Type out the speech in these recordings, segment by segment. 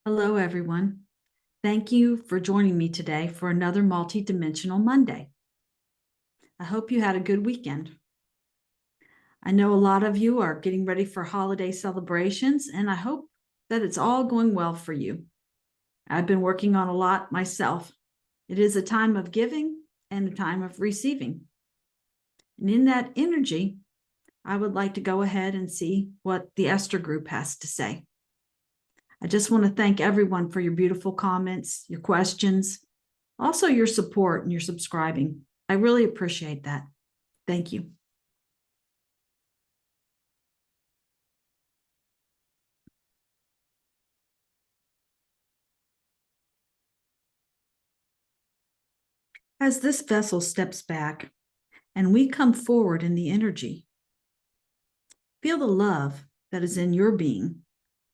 Hello, everyone. Thank you for joining me today for another Multidimensional Monday. I hope you had a good weekend. I know a lot of you are getting ready for holiday celebrations, and I hope that it's all going well for you. I've been working on a lot myself. It is a time of giving and a time of receiving. And in that energy, I would like to go ahead and see what the Esther group has to say. I just want to thank everyone for your beautiful comments, your questions, also your support and your subscribing. I really appreciate that. Thank you. As this vessel steps back and we come forward in the energy, feel the love that is in your being,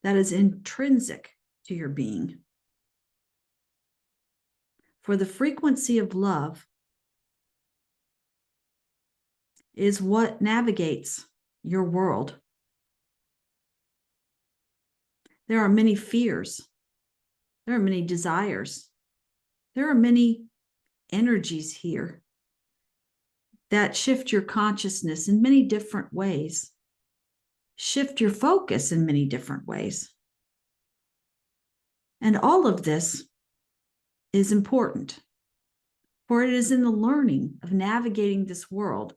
that is intrinsic to your being. For the frequency of love is what navigates your world. There are many fears. There are many desires. There are many energies here that shift your consciousness in many different ways, shift your focus in many different ways. And all of this is important, for it is in the learning of navigating this world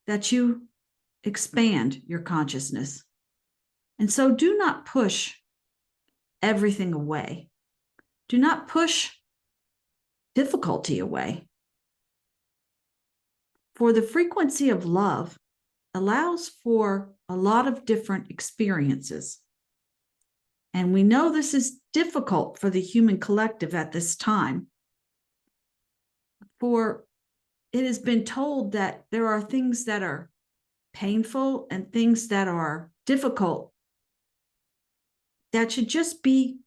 that you expand your consciousness. And so do not push everything away. Do not push difficulty away. For the frequency of love allows for a lot of different experiences. And we know this is difficult for the human collective at this time. For it has been told that there are things that are painful and things that are difficult that should just be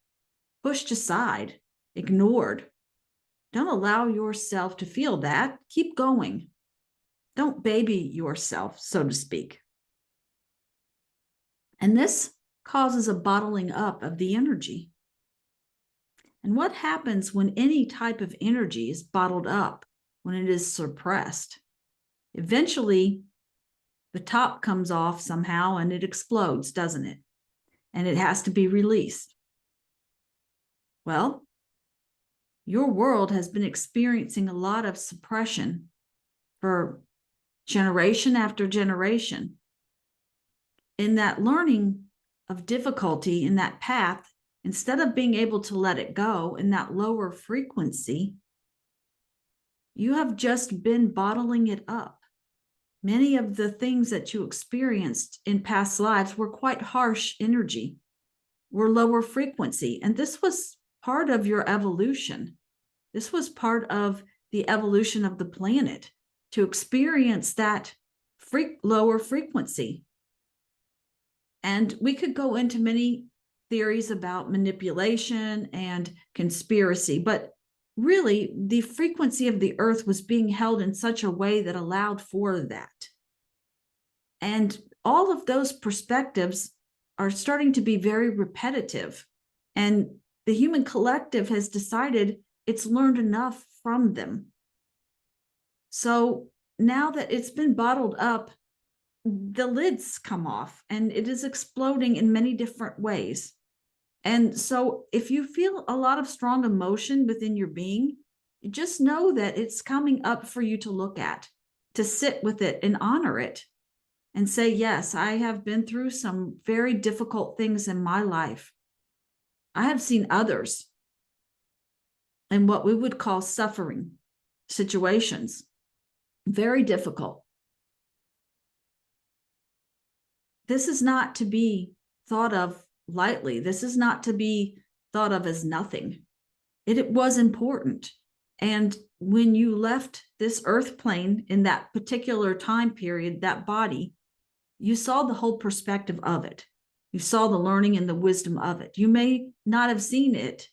pushed aside, ignored. Don't allow yourself to feel that. Keep going. Don't baby yourself, so to speak. And this causes a bottling up of the energy. And what happens when any type of energy is bottled up, when it is suppressed? Eventually, the top comes off somehow and it explodes, doesn't it? And it has to be released. Well, your world has been experiencing a lot of suppression for generation after generation. In that learning of difficulty in that path, instead of being able to let it go in that lower frequency, you have just been bottling it up. Many of the things that you experienced in past lives were quite harsh energy, were lower frequency. And this was part of your evolution. This was part of the evolution of the planet to experience that lower frequency. And we could go into many theories about manipulation and conspiracy, but really the frequency of the earth was being held in such a way that allowed for that. And all of those perspectives are starting to be very repetitive. And the human collective has decided it's learned enough from them. So now that it's been bottled up, the lids come off and it is exploding in many different ways. And so if you feel a lot of strong emotion within your being, just know that it's coming up for you to look at, to sit with it and honor it and say, yes, I have been through some very difficult things in my life. I have seen others in what we would call suffering situations, very difficult. This is not to be thought of lightly. This is not to be thought of as nothing. It was important. And when you left this earth plane in that particular time period, that body, you saw the whole perspective of it. You saw the learning and the wisdom of it. You may not have seen it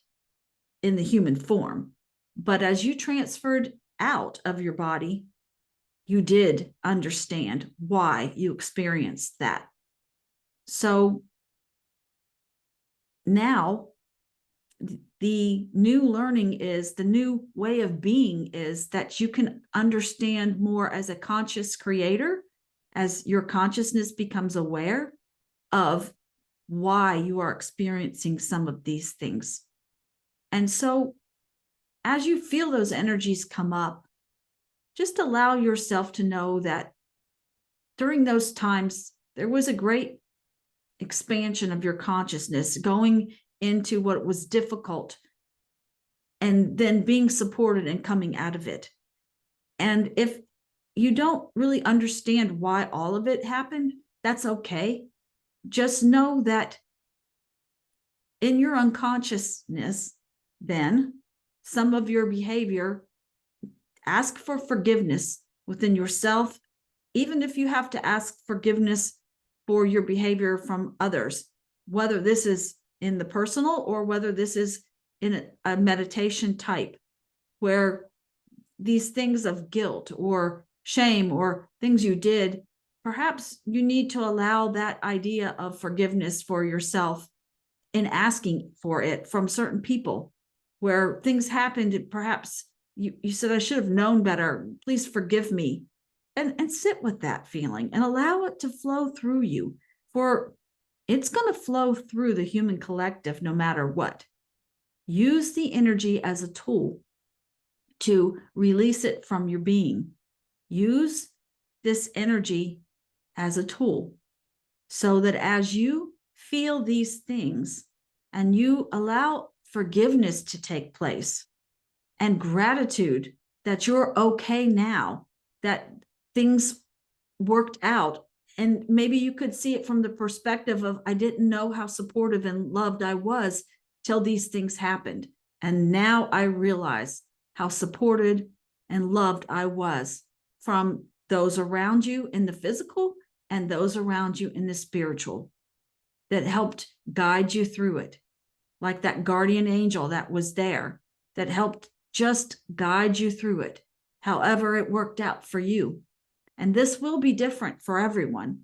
in the human form, but as you transferred out of your body, you did understand why you experienced that. So now the new learning is, the new way of being is that you can understand more as a conscious creator, as your consciousness becomes aware of why you are experiencing some of these things. And so as you feel those energies come up, just allow yourself to know that during those times, there was a great expansion of your consciousness going into what was difficult and then being supported and coming out of it. And if you don't really understand why all of it happened, that's okay. Just know that in your unconsciousness, then some of your behavior, ask for forgiveness within yourself, even if you have to ask forgiveness for your behavior from others, whether this is in the personal or whether this is in a meditation type, where these things of guilt or shame or things you did, perhaps you need to allow that idea of forgiveness for yourself in asking for it from certain people, where things happened. Perhaps you said, I should have known better. Please forgive me. And sit with that feeling and allow it to flow through you, for it's going to flow through the human collective no matter what. Use the energy as a tool to release it from your being. Use this energy as a tool so that as you feel these things and you allow forgiveness to take place and gratitude that you're okay now, that things worked out. And maybe you could see it from the perspective of, I didn't know how supportive and loved I was till these things happened. And now I realize how supported and loved I was from those around you in the physical and those around you in the spiritual, that helped guide you through it. Like that guardian angel that was there, that helped just guide you through it, however it worked out for you. And this will be different for everyone.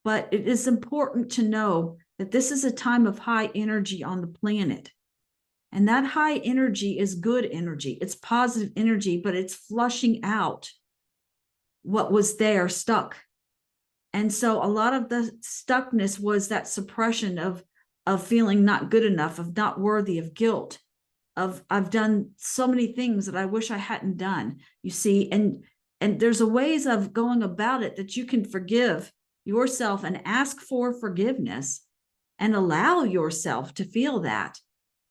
But it is important to know that this is a time of high energy on the planet. And that high energy is good energy. It's positive energy, but it's flushing out what was there stuck. And so a lot of the stuckness was that suppression of feeling not good enough, of not worthy, of guilt, of I've done so many things that I wish I hadn't done, you see. And there's a ways of going about it that you can forgive yourself and ask for forgiveness and allow yourself to feel that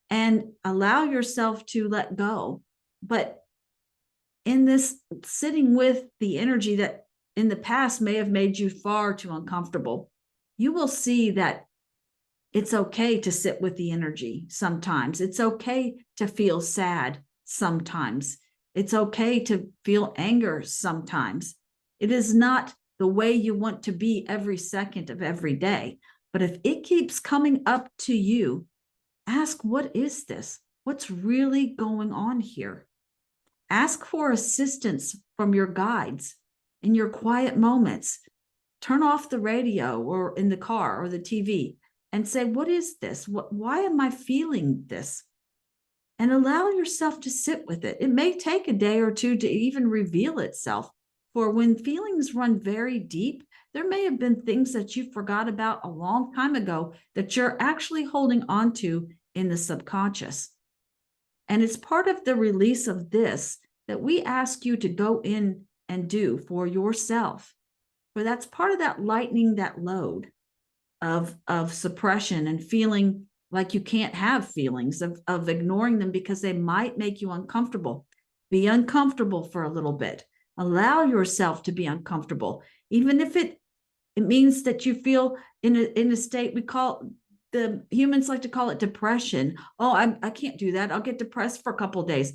and allow yourself to let go. But in this sitting with the energy that in the past may have made you far too uncomfortable, you will see that it's okay to sit with the energy sometimes. It's okay to feel sad sometimes. It's okay to feel anger sometimes. It is not the way you want to be every second of every day. But if it keeps coming up to you, ask, what is this? What's really going on here? Ask for assistance from your guides in your quiet moments. Turn off the radio or in the car or the TV and say, what is this? Why am I feeling this? And allow yourself to sit with it. It may take a day or two to even reveal itself. For when feelings run very deep, there may have been things that you forgot about a long time ago that you're actually holding on to in the subconscious. And it's part of the release of this that we ask you to go in and do for yourself. For that's part of that lightening that load of suppression and feeling like you can't have feelings, of ignoring them because they might make you uncomfortable. Be uncomfortable for a little bit. Allow yourself to be uncomfortable, even if it means that you feel in a state, we call, the humans like to call it depression. Oh, I can't do that. I'll get depressed for a couple of days.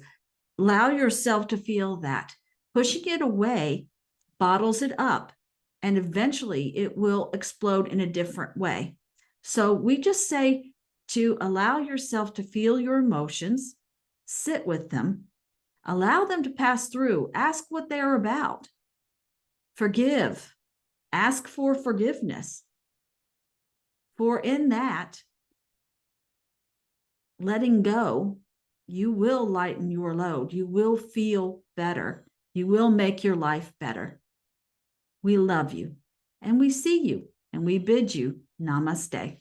Allow yourself to feel that. Pushing it away bottles it up, and eventually it will explode in a different way. So we just say to allow yourself to feel your emotions, sit with them, allow them to pass through, ask what they're about, forgive, ask for forgiveness. For in that, letting go, you will lighten your load. You will feel better. You will make your life better. We love you and we see you and we bid you namaste.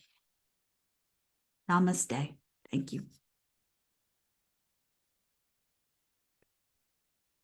Namaste. Thank you.